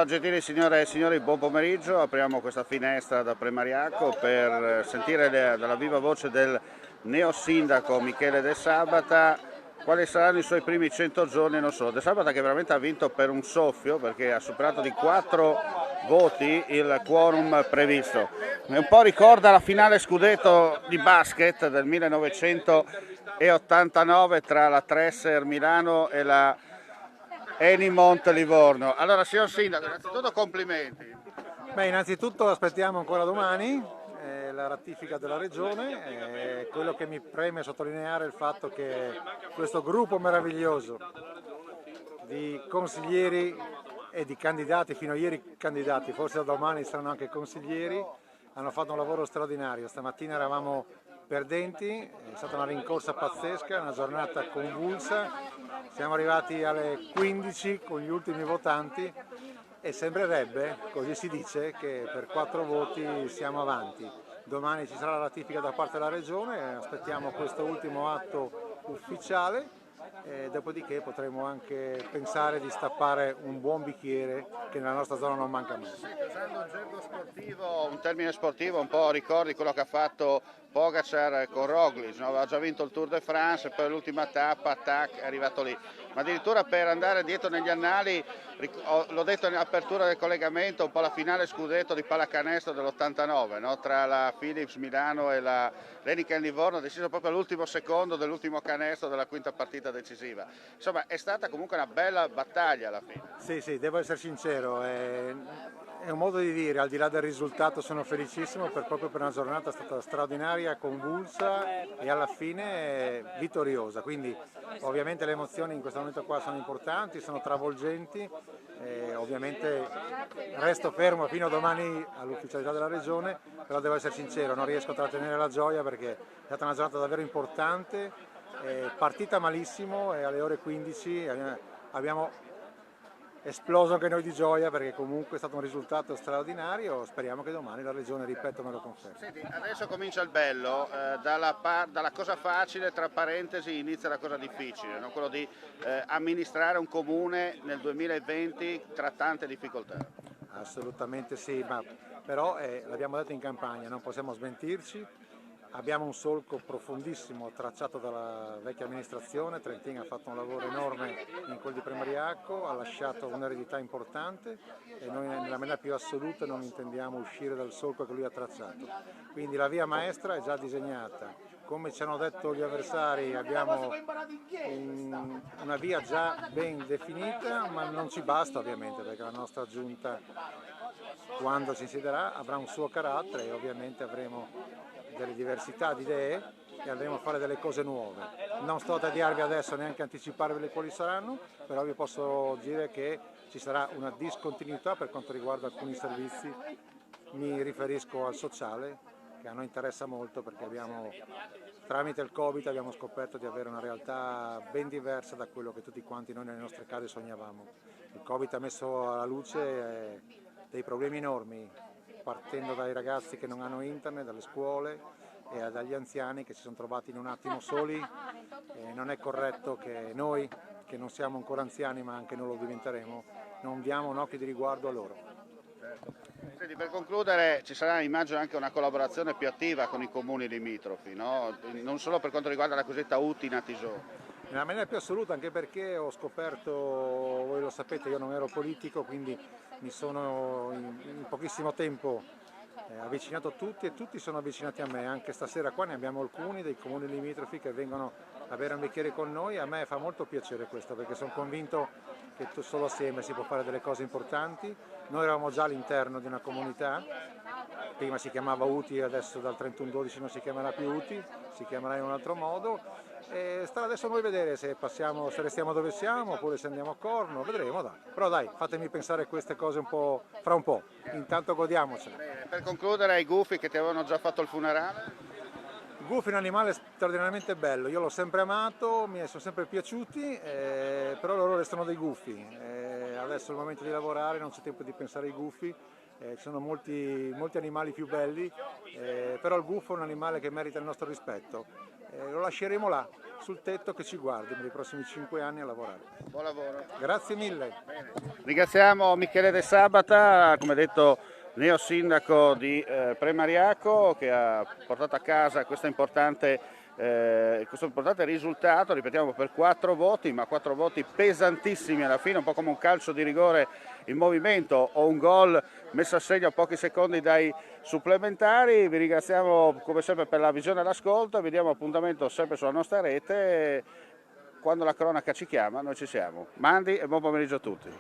Allora, gentili signore e signori, buon pomeriggio. Apriamo questa finestra da Premariaco per sentire dalla viva voce del neo sindaco Michele De Sabata quali saranno i suoi primi 100 giorni. Non so, De Sabata che veramente ha vinto per un soffio perché ha superato di 4 voti il quorum previsto. Un po' ricorda la finale scudetto di basket del 1989 tra la Tresser Milano e la Enimont Livorno. Allora, signor Sindaco, innanzitutto complimenti. Beh, innanzitutto aspettiamo ancora domani la ratifica della Regione. Quello che mi preme sottolineare è il fatto che questo gruppo meraviglioso di consiglieri e di candidati, fino a ieri candidati, forse da domani saranno anche consiglieri, hanno fatto un lavoro straordinario. Stamattina eravamo perdenti, è stata una rincorsa pazzesca, una giornata convulsa, siamo arrivati alle 15 con gli ultimi votanti e sembrerebbe, così si dice, che per 4 voti siamo avanti. Domani ci sarà la ratifica da parte della Regione, aspettiamo questo ultimo atto ufficiale e dopodiché potremo anche pensare di stappare un buon bicchiere che nella nostra zona non manca mai. Usando un gergo sportivo, un termine sportivo, un po' ricordi quello che ha fatto Pogacar con Roglic, no? Aveva già vinto il Tour de France e poi l'ultima tappa, tac, è arrivato lì. Ma addirittura per andare dietro negli annali, l'ho detto in apertura del collegamento, un po' la finale scudetto di pallacanestro dell'89, no? Tra la Philips Milano e la Heineken Livorno, deciso proprio all'ultimo secondo dell'ultimo canestro della quinta partita decisiva. Insomma, è stata comunque una bella battaglia alla fine. Sì, devo essere sincero, è un modo di dire, al di là del risultato sono felicissimo proprio per una giornata stata straordinaria, convulsa e alla fine vittoriosa, quindi ovviamente le emozioni in questo momento qua sono importanti, sono travolgenti, ovviamente resto fermo fino a domani all'ufficialità della Regione, però devo essere sincero, non riesco a trattenere la gioia perché è stata una giornata davvero importante, partita malissimo e alle ore 15 abbiamo esploso anche noi di gioia perché comunque è stato un risultato straordinario, speriamo che domani la Regione, ripeto, me lo confermi. Senti, adesso comincia il bello, dalla cosa facile, tra parentesi, inizia la cosa difficile, no? Quello di amministrare un comune nel 2020 tra tante difficoltà. Assolutamente sì, ma però l'abbiamo detto in campagna, non possiamo smentirci. Abbiamo un solco profondissimo tracciato dalla vecchia amministrazione, Trentin ha fatto un lavoro enorme in quel di Premariaco, ha lasciato un'eredità importante e noi nella maniera più assoluta non intendiamo uscire dal solco che lui ha tracciato. Quindi la via maestra è già disegnata, come ci hanno detto gli avversari abbiamo una via già ben definita, ma non ci basta ovviamente perché la nostra giunta quando si siederà avrà un suo carattere e ovviamente avremo delle diversità di idee e andremo a fare delle cose nuove. Non sto a tediarvi adesso neanche anticiparvi quali saranno, però vi posso dire che ci sarà una discontinuità per quanto riguarda alcuni servizi, mi riferisco al sociale che a noi interessa molto perché tramite il Covid abbiamo scoperto di avere una realtà ben diversa da quello che tutti quanti noi nelle nostre case sognavamo. Il Covid ha messo alla luce dei problemi enormi, partendo dai ragazzi che non hanno internet, dalle scuole e dagli anziani che si sono trovati in un attimo soli. Non è corretto che noi, che non siamo ancora anziani ma anche noi lo diventeremo, non diamo un occhio di riguardo a loro. Senti, per concludere ci sarà immagino anche una collaborazione più attiva con i comuni limitrofi, no? Non solo per quanto riguarda la cosiddetta UTI Natisò. Nella maniera più assoluta, anche perché ho scoperto, voi lo sapete, io non ero politico, quindi mi sono in pochissimo tempo avvicinato a tutti e tutti sono avvicinati a me. Anche stasera qua ne abbiamo alcuni dei comuni limitrofi che vengono a bere un bicchiere con noi. A me fa molto piacere questo perché sono convinto che solo assieme si può fare delle cose importanti. Noi eravamo già all'interno di una comunità, prima si chiamava UTI, adesso dal 31/12 non si chiamerà più UTI, si chiamerà in un altro modo. E sta adesso a noi vedere se passiamo, se restiamo dove siamo oppure se andiamo a Corno, vedremo dai. Però dai, fatemi pensare queste cose un po' fra un po', intanto godiamocele. Bene, per concludere, ai gufi che ti avevano già fatto il funerale? Il gufo è un animale straordinariamente bello, io l'ho sempre amato, mi sono sempre piaciuti, però loro restano dei gufi. Adesso è il momento di lavorare, non c'è tempo di pensare ai gufi, ci sono molti animali più belli, però il gufo è un animale che merita il nostro rispetto. Lo lasceremo là, sul tetto, che ci guardi per i prossimi 5 anni a lavorare. Buon lavoro. Grazie mille. Bene. Ringraziamo Michele De Sabata, come detto neo sindaco di Premariaco, che ha portato a casa questo importante risultato, ripetiamo, per 4 voti, ma 4 voti pesantissimi alla fine, un po' come un calcio di rigore in movimento o un gol messo a segno a pochi secondi dai supplementari. Vi ringraziamo come sempre per la visione e l'ascolto, vi diamo appuntamento sempre sulla nostra rete. Quando la cronaca ci chiama noi ci siamo. Mandi e buon pomeriggio a tutti.